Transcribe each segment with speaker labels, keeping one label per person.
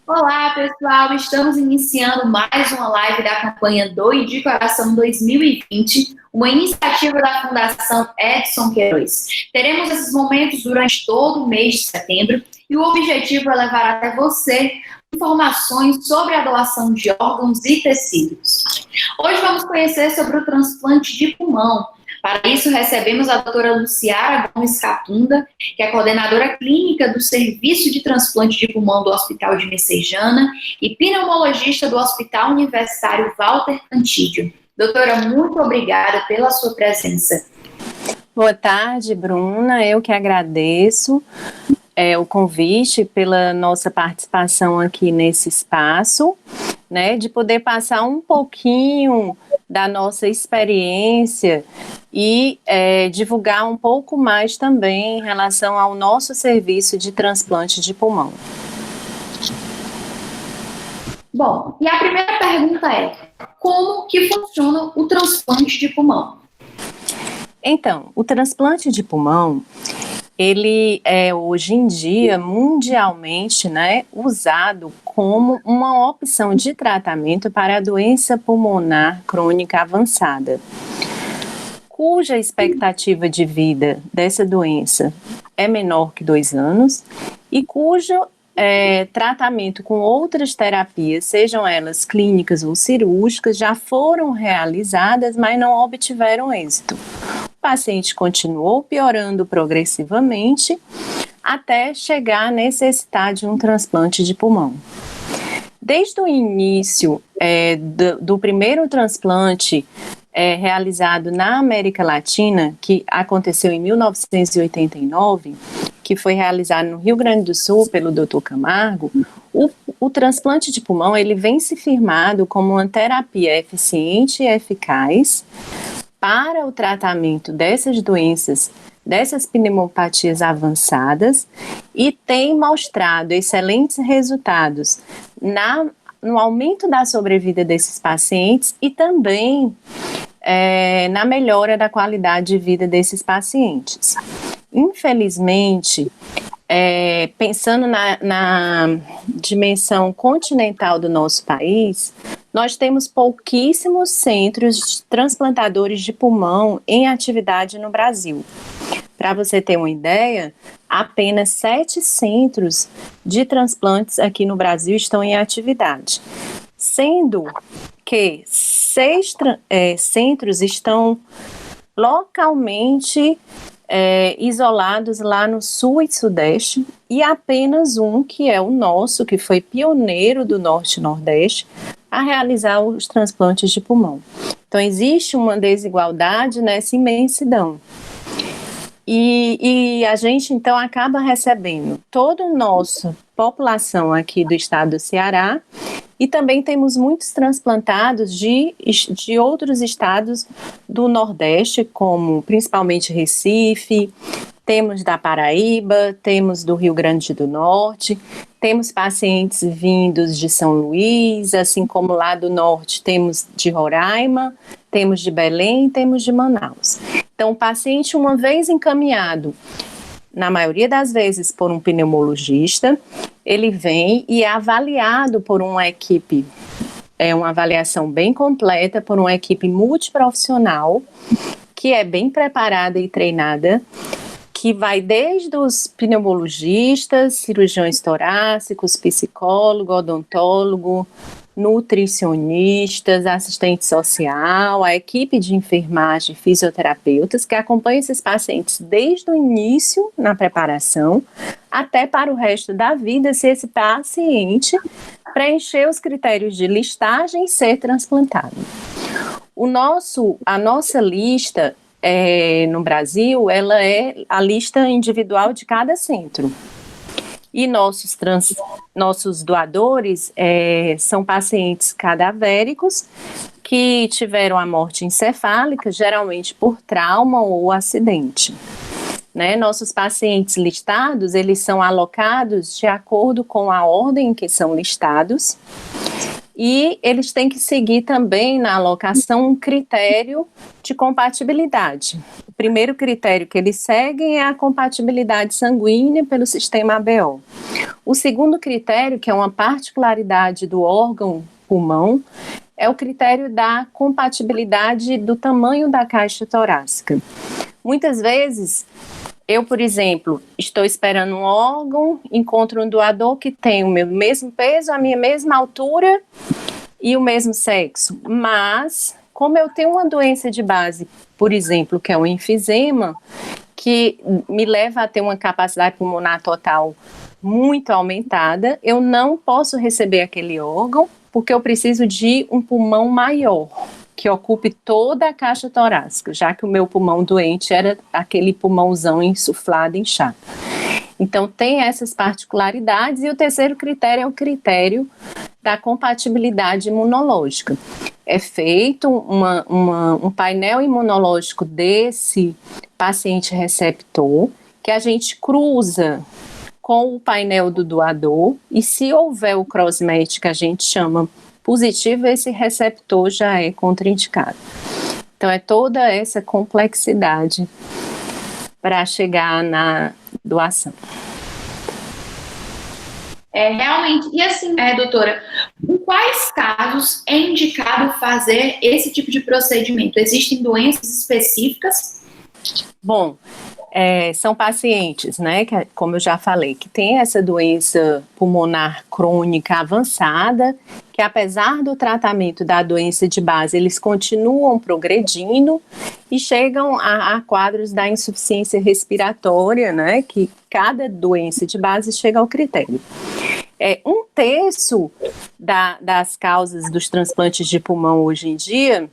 Speaker 1: Olá, pessoal! Estamos iniciando mais uma live da campanha Doe de Coração 2020, uma iniciativa da Fundação Edson Queiroz. Teremos esses momentos durante todo o mês de setembro e o objetivo é levar até você informações sobre a doação de órgãos e tecidos. Hoje vamos conhecer sobre o transplante de pulmão. Para isso, recebemos a doutora Luciara Gomes Catunda, que é coordenadora clínica do Serviço de Transplante de Pulmão do Hospital de Messejana e pneumologista do Hospital Universitário Walter Cantídio. Doutora, muito obrigada pela sua presença.
Speaker 2: Boa tarde, Bruna. Eu que agradeço o convite pela nossa participação aqui nesse espaço, né, de poder passar um pouquinho da nossa experiência e divulgar um pouco mais também em relação ao nosso serviço de transplante de pulmão.
Speaker 1: Bom, e a primeira pergunta é: como que funciona o transplante de pulmão?
Speaker 2: Então, o transplante de pulmão, ele é hoje em dia mundialmente, né, usado como uma opção de tratamento para a doença pulmonar crônica avançada, cuja expectativa de vida dessa doença é menor que 2 anos e cujo tratamento com outras terapias, sejam elas clínicas ou cirúrgicas, já foram realizadas, mas não obtiveram êxito. O paciente continuou piorando progressivamente até chegar a necessitar de um transplante de pulmão. Desde o início do primeiro transplante realizado na América Latina, que aconteceu em 1989, que foi realizado no Rio Grande do Sul pelo Dr. Camargo, o transplante de pulmão ele vem se firmado como uma terapia eficiente e eficaz para o tratamento dessas doenças, dessas pneumopatias avançadas, e tem mostrado excelentes resultados no aumento da sobrevida desses pacientes e também na melhora da qualidade de vida desses pacientes. Infelizmente, pensando na dimensão continental do nosso país, nós temos pouquíssimos centros transplantadores de pulmão em atividade no Brasil. Para você ter uma ideia, apenas 7 centros de transplantes aqui no Brasil estão em atividade, sendo que 6 centros estão localmente isolados lá no Sul e Sudeste, e apenas um, que é o nosso, que foi pioneiro do Norte e Nordeste, a realizar os transplantes de pulmão. Então, existe uma desigualdade nessa imensidão. E a gente, então, acaba recebendo toda a nossa população aqui do estado do Ceará, e também temos muitos transplantados de outros estados do Nordeste, como principalmente Recife, temos da Paraíba, temos do Rio Grande do Norte, temos pacientes vindos de São Luís, assim como lá do Norte temos de Roraima, temos de Belém, temos de Manaus. Então, o paciente, uma vez encaminhado, na maioria das vezes por um pneumologista, ele vem e é avaliado por uma equipe, uma avaliação bem completa por uma equipe multiprofissional, que é bem preparada e treinada, que vai desde os pneumologistas, cirurgiões torácicos, psicólogo, odontólogo, nutricionistas, assistente social, a equipe de enfermagem, fisioterapeutas, que acompanham esses pacientes desde o início na preparação até para o resto da vida, se esse paciente preencher os critérios de listagem e ser transplantado. A nossa lista no Brasil, ela é a lista individual de cada centro. E nossos doadores são pacientes cadavéricos que tiveram a morte encefálica, geralmente por trauma ou acidente. Né? Nossos pacientes listados, eles são alocados de acordo com a ordem em que são listados, e eles têm que seguir também na alocação um critério de compatibilidade. primeiro critério que eles seguem é a compatibilidade sanguínea pelo sistema ABO. O segundo critério, que é uma particularidade do órgão pulmão, é o critério da compatibilidade do tamanho da caixa torácica. Muitas vezes, eu, por exemplo, estou esperando um órgão, encontro um doador que tem o meu mesmo peso, a minha mesma altura e o mesmo sexo, mas como eu tenho uma doença de base, por exemplo, que é o enfisema, que me leva a ter uma capacidade pulmonar total muito aumentada, eu não posso receber aquele órgão, porque eu preciso de um pulmão maior, que ocupe toda a caixa torácica, já que o meu pulmão doente era aquele pulmãozão insuflado, inchado. Então, tem essas particularidades, e o terceiro critério é o critério da compatibilidade imunológica. É feito um painel imunológico desse paciente receptor, que a gente cruza com o painel do doador, e se houver o cross-match, que a gente chama positivo, esse receptor já é contraindicado. Então, é toda essa complexidade para chegar na doação.
Speaker 1: Realmente, e assim, doutora, em quais casos é indicado fazer esse tipo de procedimento? Existem doenças específicas?
Speaker 2: Bom, são pacientes, né, que, como eu já falei, que tem essa doença pulmonar crônica avançada, que apesar do tratamento da doença de base, eles continuam progredindo e chegam a quadros da insuficiência respiratória, né, que cada doença de base chega ao critério. Um terço das causas dos transplantes de pulmão hoje em dia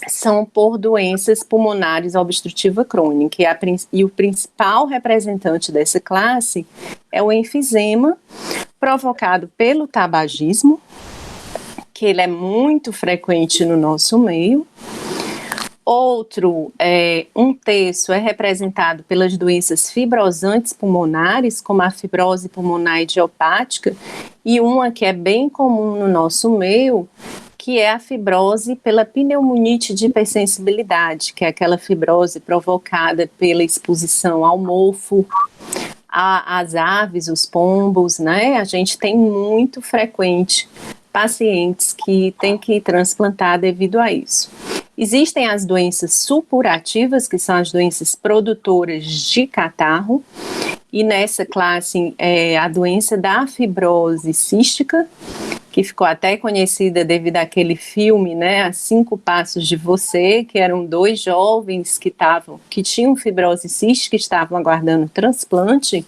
Speaker 2: são por doenças pulmonares obstrutiva crônica, e o principal representante dessa classe é o enfisema, provocado pelo tabagismo, que ele é muito frequente no nosso meio. Outro, um terço é representado pelas doenças fibrosantes pulmonares, como a fibrose pulmonar idiopática, e uma que é bem comum no nosso meio, que é a fibrose pela pneumonite de hipersensibilidade, que é aquela fibrose provocada pela exposição ao mofo, às aves, os pombos, né? A gente tem muito frequente pacientes que têm que transplantar devido a isso. Existem as doenças supurativas, que são as doenças produtoras de catarro, e nessa classe a doença da fibrose cística, que ficou até conhecida devido àquele filme, né, A 5 Passos de Você, que eram 2 jovens que tinham fibrose cística, que estavam aguardando transplante.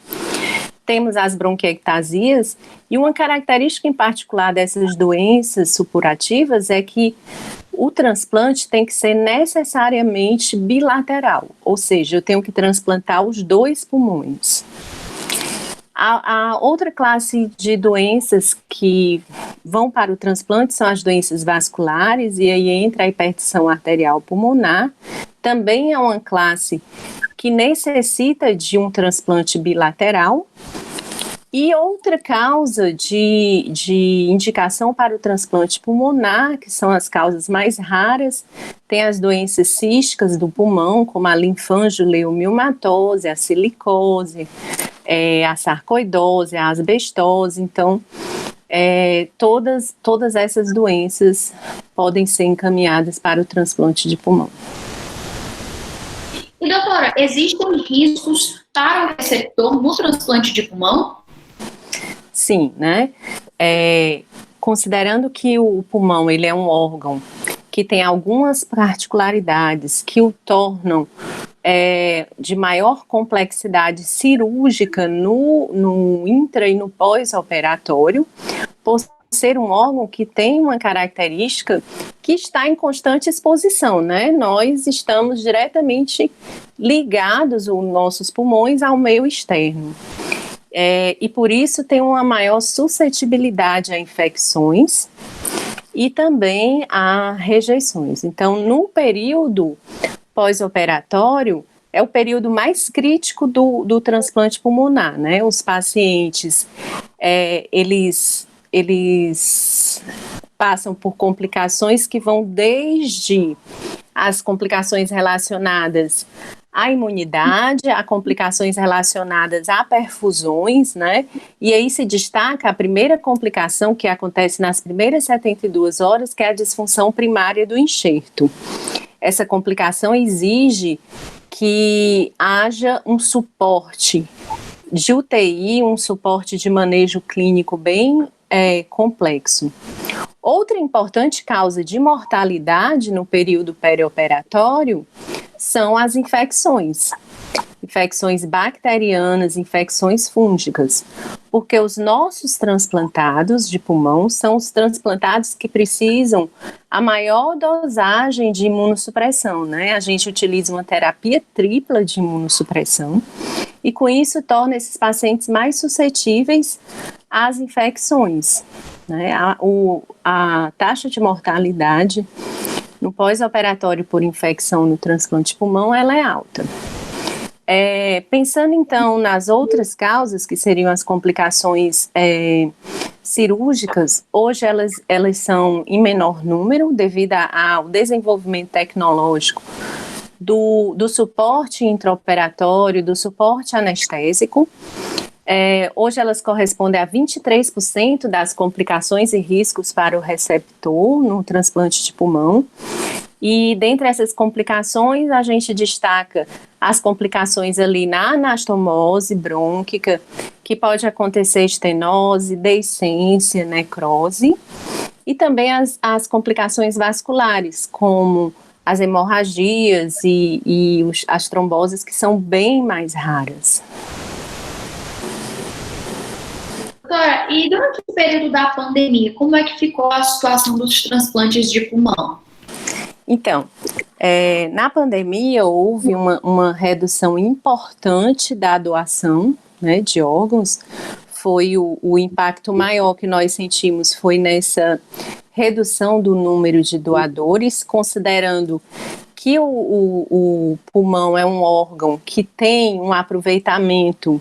Speaker 2: Temos as bronquiectasias, e uma característica em particular dessas doenças supurativas é que o transplante tem que ser necessariamente bilateral, ou seja, eu tenho que transplantar os 2 pulmões. A outra classe de doenças que vão para o transplante são as doenças vasculares, e aí entra a hipertensão arterial pulmonar. Também é uma classe que necessita de um transplante bilateral. E outra causa de indicação para o transplante pulmonar, que são as causas mais raras, tem as doenças císticas do pulmão, como a linfangioleumimatose, a silicose, a sarcoidose, a asbestose. Então, todas essas doenças podem ser encaminhadas para o transplante de pulmão.
Speaker 1: E, doutora, existem riscos para o receptor no transplante de pulmão?
Speaker 2: Sim, né? Considerando que o pulmão ele é um órgão que tem algumas particularidades que o tornam de maior complexidade cirúrgica no intra e no pós-operatório, por ser um órgão que tem uma característica que está em constante exposição, né? Nós estamos diretamente ligados, os nossos pulmões, ao meio externo. E por isso tem uma maior suscetibilidade a infecções e também a rejeições. Então, no período pós-operatório, é o período mais crítico do transplante pulmonar, né? Os pacientes, eles passam por complicações que vão desde as complicações relacionadas à imunidade, a complicações relacionadas a perfusões, né? E aí se destaca a primeira complicação que acontece nas primeiras 72 horas, que é a disfunção primária do enxerto. Essa complicação exige que haja um suporte de UTI, um suporte de manejo clínico bem complexo. Outra importante causa de mortalidade no período perioperatório são as infecções bacterianas, infecções fúngicas, porque os nossos transplantados de pulmão são os transplantados que precisam a maior dosagem de imunossupressão, né? A gente utiliza uma terapia tripla de imunossupressão e com isso torna esses pacientes mais suscetíveis às infecções, né? A taxa de mortalidade no pós-operatório por infecção no transplante de pulmão, ela é alta. Pensando então nas outras causas, que seriam as complicações cirúrgicas, hoje elas são em menor número devido ao desenvolvimento tecnológico do suporte intraoperatório, do suporte anestésico. Hoje elas correspondem a 23% das complicações e riscos para o receptor no transplante de pulmão. E dentre essas complicações, a gente destaca as complicações ali na anastomose brônquica, que pode acontecer estenose, deiscência, necrose, e também as complicações vasculares, como as hemorragias e as tromboses, que são bem mais raras.
Speaker 1: Doutora, e durante o período da pandemia, como é que ficou a situação dos transplantes de pulmão?
Speaker 2: Então, na pandemia houve uma redução importante da doação, né, de órgãos. Foi o impacto maior que nós sentimos foi nessa redução do número de doadores, considerando que o pulmão é um órgão que tem um aproveitamento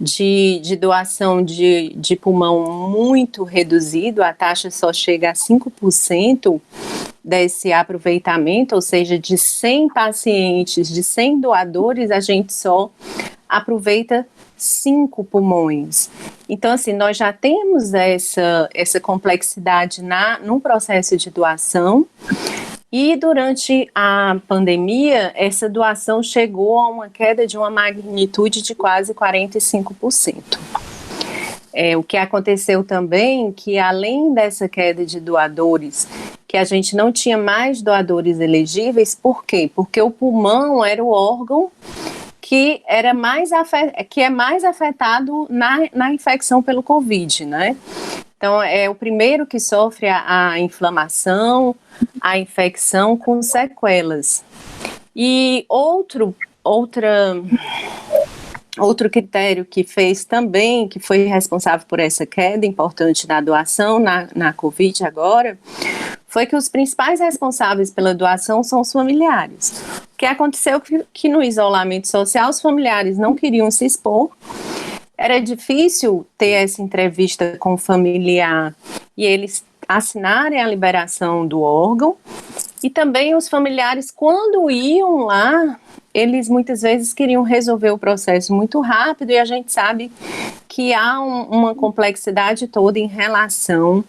Speaker 2: de doação de pulmão muito reduzido, a taxa só chega a 5% desse aproveitamento, ou seja, de 100 pacientes, de 100 doadores, a gente só aproveita 5 pulmões. Então, assim, nós já temos essa complexidade no processo de doação. E durante a pandemia, essa doação chegou a uma queda de uma magnitude de quase 45%. O que aconteceu também, que além dessa queda de doadores, que a gente não tinha mais doadores elegíveis, por quê? Porque o pulmão era o órgão que é mais afetado na infecção pelo Covid, né? Então, é o primeiro que sofre a inflamação, a infecção com sequelas. E outro critério que fez também, que foi responsável por essa queda importante da doação na Covid agora, foi que os principais responsáveis pela doação são os familiares. O que aconteceu que no isolamento social os familiares não queriam se expor. Era difícil ter essa entrevista com o familiar e eles assinarem a liberação do órgão. E também os familiares, quando iam lá, eles muitas vezes queriam resolver o processo muito rápido, e a gente sabe que há uma complexidade toda em relação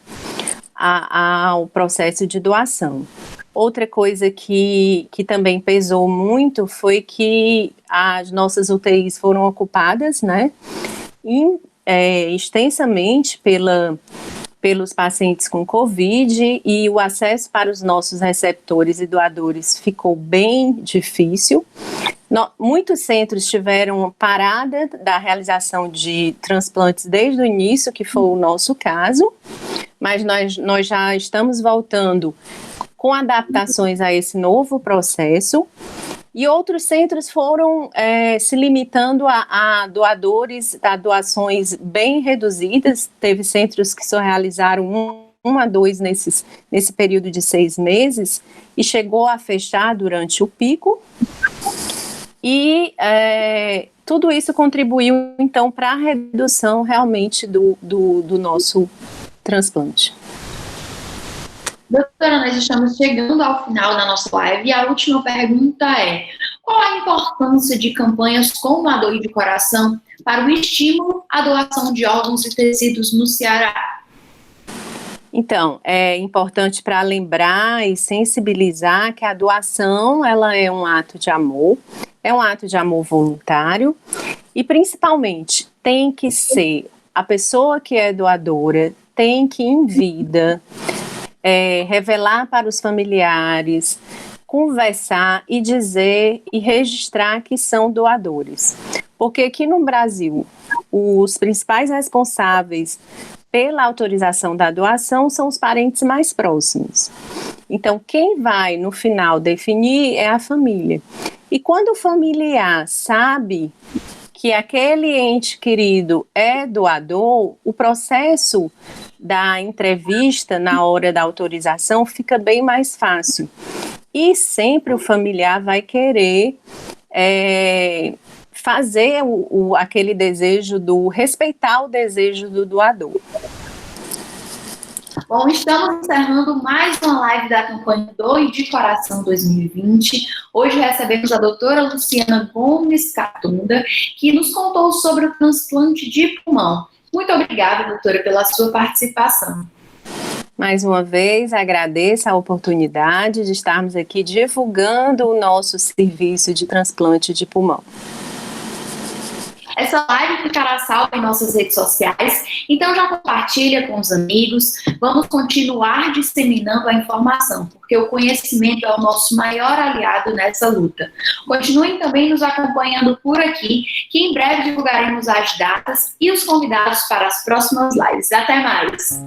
Speaker 2: ao processo de doação. Outra coisa que também pesou muito foi que as nossas UTIs foram ocupadas, né, extensamente pelos pacientes com Covid, e o acesso para os nossos receptores e doadores ficou bem difícil. Muitos centros tiveram parada da realização de transplantes desde o início, que foi o nosso caso, mas nós já estamos voltando com adaptações a esse novo processo. E outros centros foram se limitando a doadores, a doações bem reduzidas. Teve centros que só realizaram 1 a 2 nesse período de 6 meses e chegou a fechar durante o pico. E tudo isso contribuiu, então, para a redução realmente do nosso transplante.
Speaker 1: Doutora, nós estamos chegando ao final da nossa live e a última pergunta é: qual a importância de campanhas como a Doe de Coração para o estímulo à doação de órgãos e tecidos no Ceará?
Speaker 2: Então, é importante para lembrar e sensibilizar que a doação, ela é um ato de amor voluntário e, principalmente, tem que ser a pessoa que é doadora, tem que, em vida, revelar para os familiares, conversar e dizer e registrar que são doadores. Porque aqui no Brasil, os principais responsáveis pela autorização da doação são os parentes mais próximos. Então, quem vai, no final, definir é a família. E quando o familiar sabe que aquele ente querido é doador, o processo da entrevista na hora da autorização fica bem mais fácil. E sempre o familiar vai querer fazer aquele desejo respeitar o desejo do doador.
Speaker 1: Bom, estamos encerrando mais uma live da campanha Doe de Coração 2020. Hoje recebemos a doutora Luciana Gomes Catunda, que nos contou sobre o transplante de pulmão. Muito obrigada, doutora, pela sua participação.
Speaker 2: Mais uma vez, agradeço a oportunidade de estarmos aqui divulgando o nosso serviço de transplante de pulmão.
Speaker 1: Essa live ficará salva em nossas redes sociais, então já compartilha com os amigos. Vamos continuar disseminando a informação, porque o conhecimento é o nosso maior aliado nessa luta. Continuem também nos acompanhando por aqui, que em breve divulgaremos as datas e os convidados para as próximas lives. Até mais!